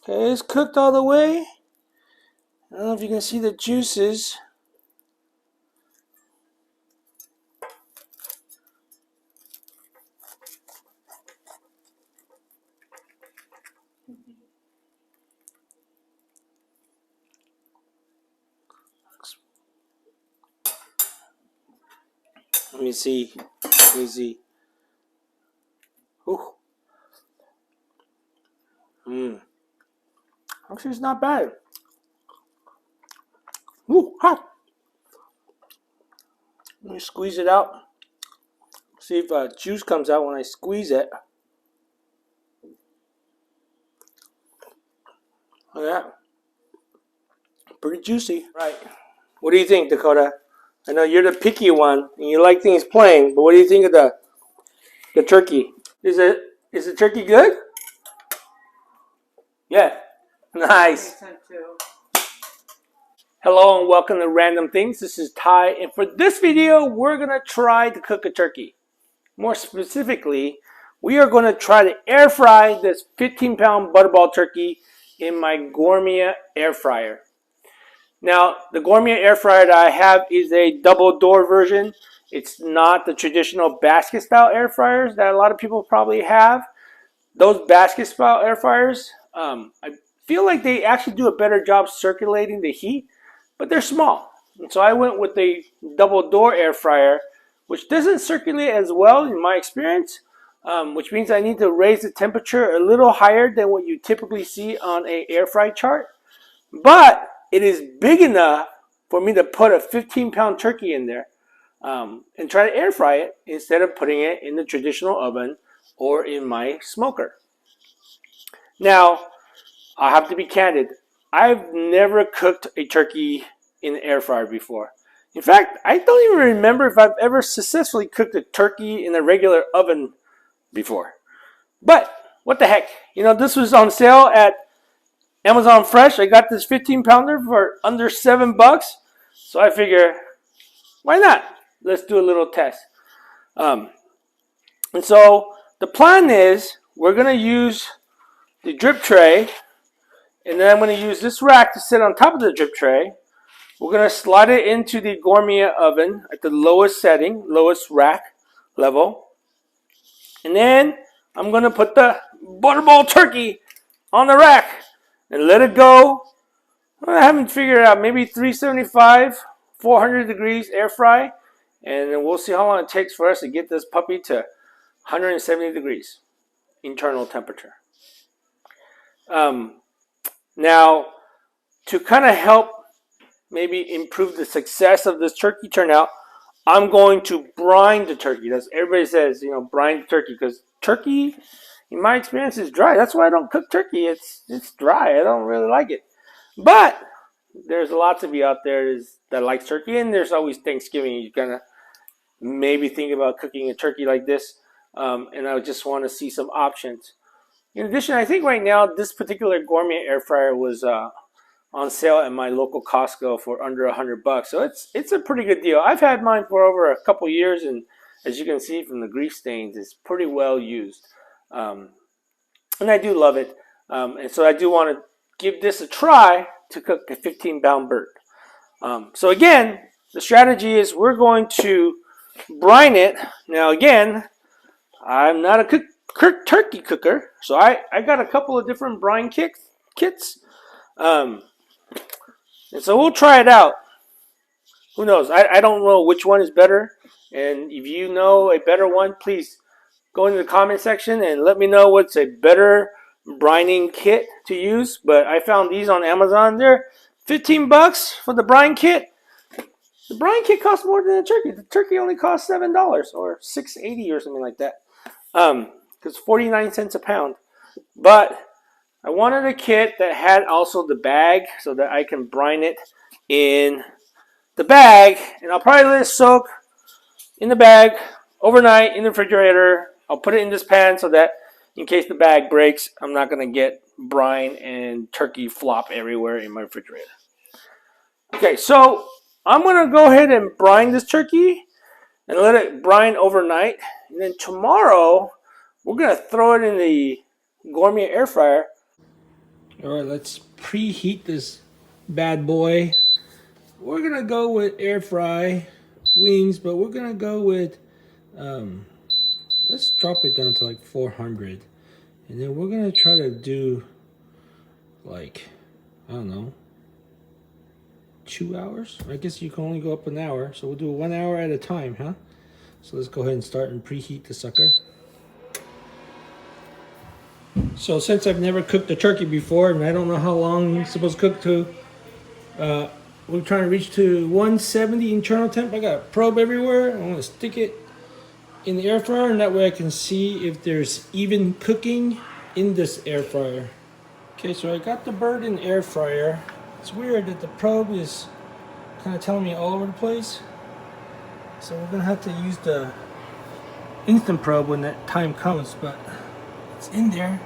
Okay, it's cooked all the way. I don't know if you can see the juices. Let me see. Let me see. Ooh. Actually, it's not bad. Ooh, hot. Let me squeeze it out. See if juice comes out when I squeeze it. Look at that. Pretty juicy. Right. What do you think, Dakota? I know you're the picky one and you like things plain, but what do you think of the turkey? Is the turkey good? Yeah. Nice. Hello and welcome to Random Things. This is Ty, and for this video, we're gonna try to cook a turkey. More specifically, we are gonna try to air fry this 15-pound butterball turkey in my Gourmia Air Fryer. Now, the Gourmia Air Fryer that I have is a double door version. It's not the traditional basket style air fryers that a lot of people probably have. Those basket style air fryers, I feel like they actually do a better job circulating the heat, but they're small. And so I went with the double door air fryer, which doesn't circulate as well in my experience, which means I need to raise the temperature a little higher than what you typically see on an air fry chart. But it is big enough for me to put a 15-pound turkey in there and try to air fry it instead of putting it in the traditional oven or in my smoker. Now, I have to be candid. I've never cooked a turkey in the air fryer before. In fact, I don't even remember if I've ever successfully cooked a turkey in a regular oven before. But what the heck? You know, this was on sale at Amazon Fresh. I got this 15-pounder for under $7. So I figure, why not? Let's do a little test. And so the plan is we're going to use the drip tray, and then I'm going to use this rack to sit on top of the drip tray. We're going to slide it into the Gourmia oven at the lowest setting, lowest rack level. And then I'm going to put the butterball turkey on the rack and let it go. I haven't figured it out. Maybe 375, 400 degrees air fry. And then we'll see how long it takes for us to get this puppy to 170 degrees internal temperature. Now, to kind of help maybe improve the success of this turkey turnout, I'm going to brine the turkey. That's everybody says, you know, brine the turkey, because turkey, in my experience, is dry. That's why I don't cook turkey. It's dry. I don't really like it. But there's lots of you out there that likes turkey, and there's always Thanksgiving. You're gonna maybe think about cooking a turkey like this, and I just want to see some options. In addition, I think right now this particular Gourmia air fryer was on sale at my local Costco for under $100. So it's a pretty good deal. I've had mine for over a couple years, and as you can see from the grease stains, it's pretty well used, and I do love it. And so I do want to give this a try to cook a 15-pound bird. So again, the strategy is we're going to brine it. Now again, I'm not a turkey cooker, so I got a couple of different brine kits. And so we'll try it out. Who knows? I don't know which one is better. And if you know a better one, please go into the comment section and let me know what's a better brining kit to use. But I found these on Amazon. They're $15 for the brine kit. The brine kit costs more than the turkey. The turkey only costs $7 or $6.80 or something like that. Because 49 cents a pound. But I wanted a kit that had also the bag so that I can brine it in the bag. And I'll probably let it soak in the bag overnight in the refrigerator. I'll put it in this pan so that in case the bag breaks, I'm not going to get brine and turkey flop everywhere in my refrigerator. Okay, so I'm going to go ahead and brine this turkey and let it brine overnight. And then tomorrow, we're going to throw it in the Gourmia air fryer. All right, let's preheat this bad boy. We're gonna go with air fry wings, but we're gonna go with let's drop it down to like 400, and then we're gonna try to do like, I don't know, 2 hours. I guess you can only go up an hour, so we'll do 1 hour at a time, huh? So let's go ahead and start and preheat the sucker. So since I've never cooked a turkey before, and I don't know how long it's supposed to cook to, we're trying to reach to 170 internal temp. I got a probe everywhere. I want to stick it in the air fryer, and that way I can see if there's even cooking in this air fryer. Okay, so I got the bird in the air fryer. It's weird that the probe is kind of telling me all over the place. So we're gonna have to use the instant probe when that time comes, but it's in there.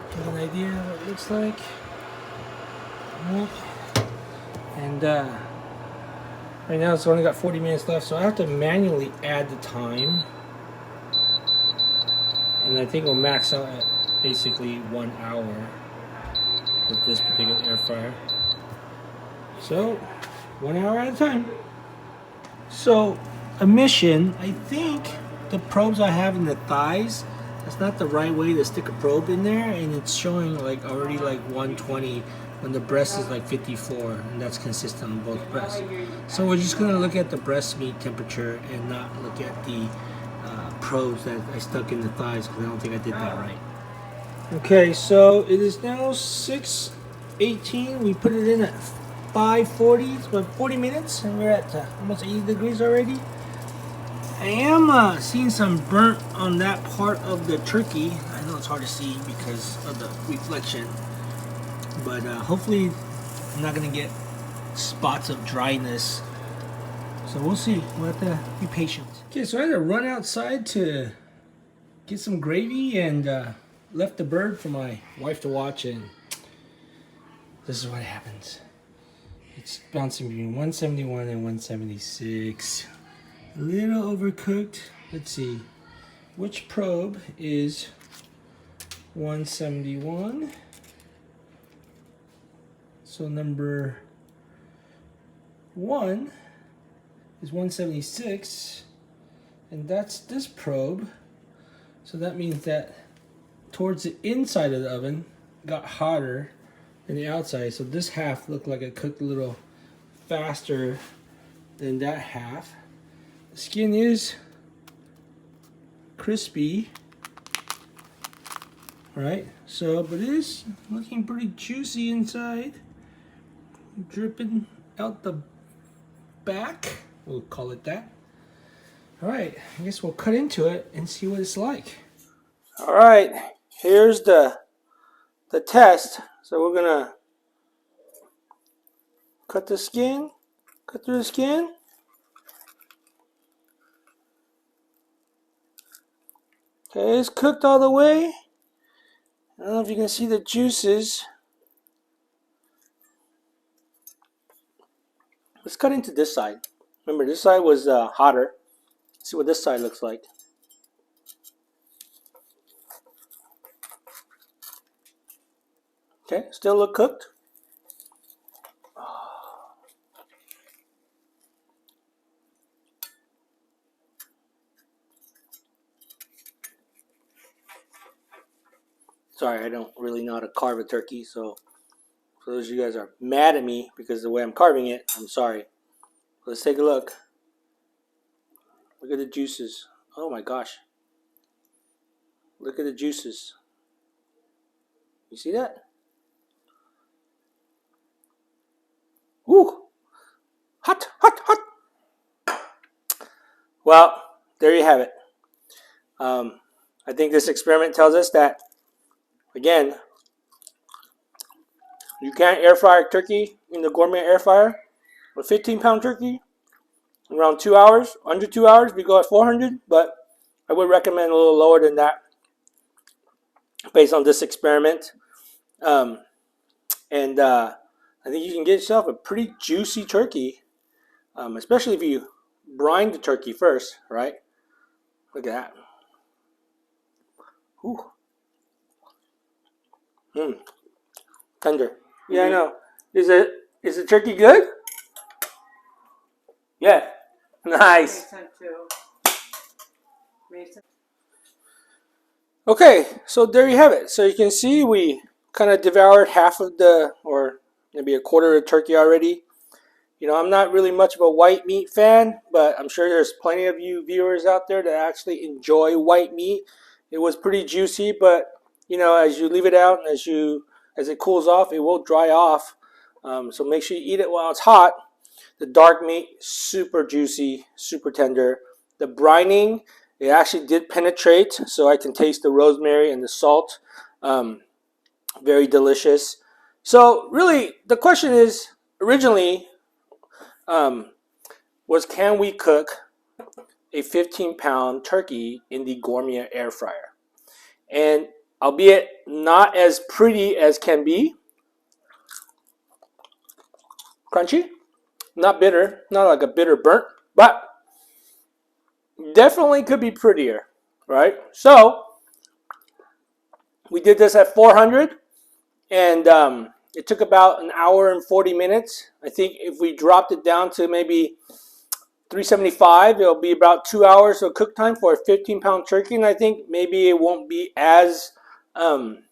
Get an idea of what it looks like. And right now it's only got 40 minutes left, so I have to manually add the time. And I think we'll max out at basically 1 hour with this particular air fryer. So 1 hour at a time. So emission, I think the probes I have in the thighs, that's not the right way to stick a probe in there, and it's showing like already like 120 when the breast is like 54, and that's consistent on both breasts. So we're just gonna look at the breast meat temperature and not look at the probes that I stuck in the thighs, because I don't think I did that right. Okay, so it is now 6:18. We put it in at 5:40. It's about 40 minutes, and we're at almost 80 degrees already. I am seeing some burnt on that part of the turkey. I know it's hard to see because of the reflection, but hopefully I'm not gonna get spots of dryness. So we'll see. We'll have to be patient. Okay, so I had to run outside to get some gravy and left the bird for my wife to watch, and this is what happens. It's bouncing between 171 and 176. A little overcooked. Let's see. Which probe is 171? So number 1 is 176, and that's this probe. So that means that towards the inside of the oven got hotter than the outside. So this half looked like it cooked a little faster than that half. The skin is crispy, right? So, but it is looking pretty juicy inside, dripping out the back. We'll call it that. All right, I guess we'll cut into it and see what it's like. All right, here's the test. So we're gonna cut the skin, cut through the skin. Okay, it's cooked all the way. I don't know if you can see the juices. Let's cut into this side. Remember, this side was hotter. Let's see what this side looks like. Okay, still look cooked. Sorry, I don't really know how to carve a turkey, so for those of you guys are mad at me because of the way I'm carving it, I'm sorry. Let's take a look. Look at the juices. Oh my gosh. Look at the juices. You see that? Woo! Hot, hot, hot! Well, there you have it. I think this experiment tells us that, again, you can't air fry a turkey in the Gourmia Air Fryer. A 15-pound turkey, around 2 hours. Under 2 hours, we go at 400, but I would recommend a little lower than that based on this experiment. I think you can get yourself a pretty juicy turkey, especially if you brine the turkey first, right? Look at that. Ooh. Tender. Yeah, I know. Is the turkey good? Yeah. Nice. Okay, so there you have it. So you can see we kind of devoured half of the, or maybe a quarter of the turkey already. You know, I'm not really much of a white meat fan, but I'm sure there's plenty of you viewers out there that actually enjoy white meat. It was pretty juicy, but you know, as you leave it out and as it cools off, it will dry off. So make sure you eat it while it's hot. The dark meat, super juicy, super tender. The brining, it actually did penetrate, so I can taste the rosemary and the salt. Um, Very delicious. So really, the question is originally um, was can we cook a 15-pound turkey in the Gourmia Air Fryer? And albeit not as pretty as can be, crunchy, not bitter, not like a bitter burnt, but definitely could be prettier, right? So we did this at 400, and it took about an hour and 40 minutes. I think if we dropped it down to maybe 375, it'll be about 2 hours of cook time for a 15-pound turkey, and I think maybe it won't be um,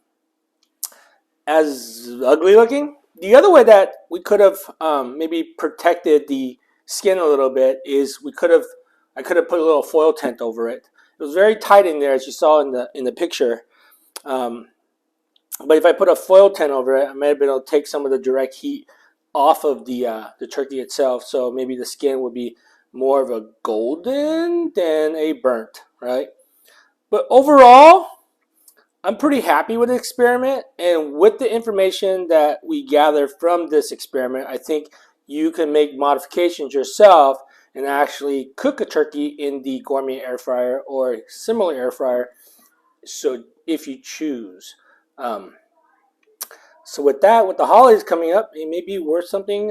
as ugly looking. The other way that we could have maybe protected the skin a little bit is I could have put a little foil tent over it. It was very tight in there, as you saw in the picture. Um, but if I put a foil tent over it, I might have been able to take some of the direct heat off of the turkey itself. So maybe the skin would be more of a golden than a burnt, right? But overall, I'm pretty happy with the experiment, and with the information that we gather from this experiment, I think you can make modifications yourself and actually cook a turkey in the Gourmia Air Fryer or a similar air fryer, so if you choose. Um, so with that, with the holidays coming up, it may be worth something,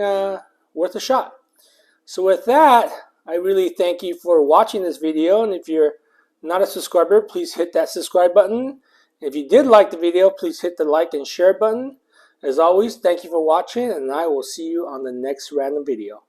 worth a shot. So with that, I really thank you for watching this video, and if you're not a subscriber, please hit that subscribe button. If you did like the video, please hit the like and share button. As always, thank you for watching, and I will see you on the next random video.